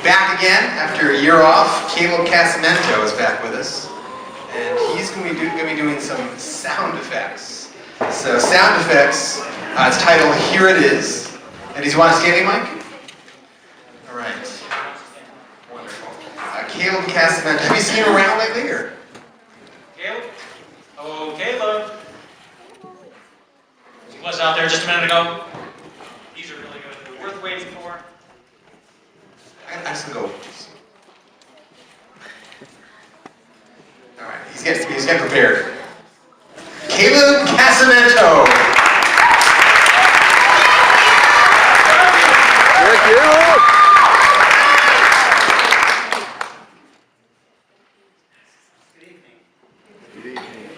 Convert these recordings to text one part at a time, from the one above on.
Back again after a year off. Caleb Casamento is back with us, and he's going to be doing some sound effects. So sound effects, it's titled "Here It Is." And does he want a standing mic? All right. Wonderful. Caleb Casamento. Have you seen him around lately, or? Caleb? Oh, Caleb. He was out there just a minute ago. These are really good. Worth waiting for. I just gonna go. All right, he's getting prepared. Caleb Casamento. Thank you. Good evening. Good evening.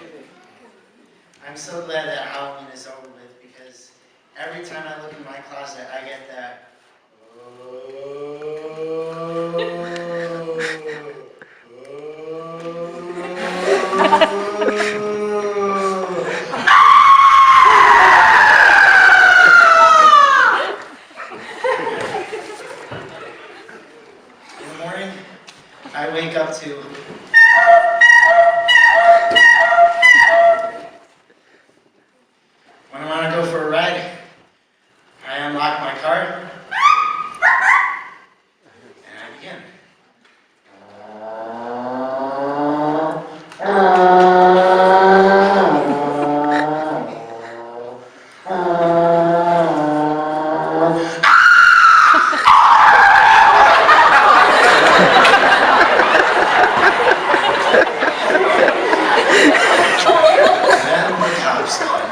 I'm so glad that Halloween is over with because every time I look in my closet, I get that. In the morning, I wake up to. When I want to go for a ride, I unlock my car. And I begin. Then the cops come.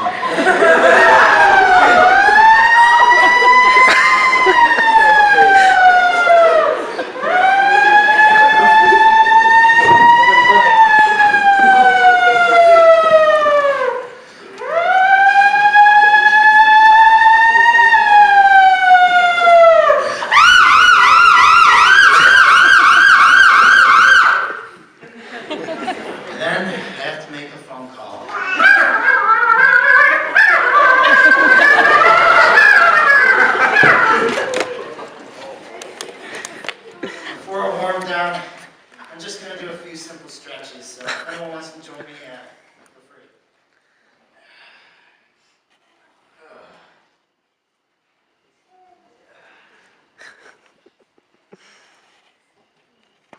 Then I have to make a phone call. Before I warm down, I'm just going to do a few simple stretches. So if anyone wants to join me, feel free.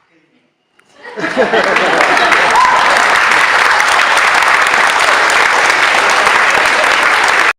Good evening.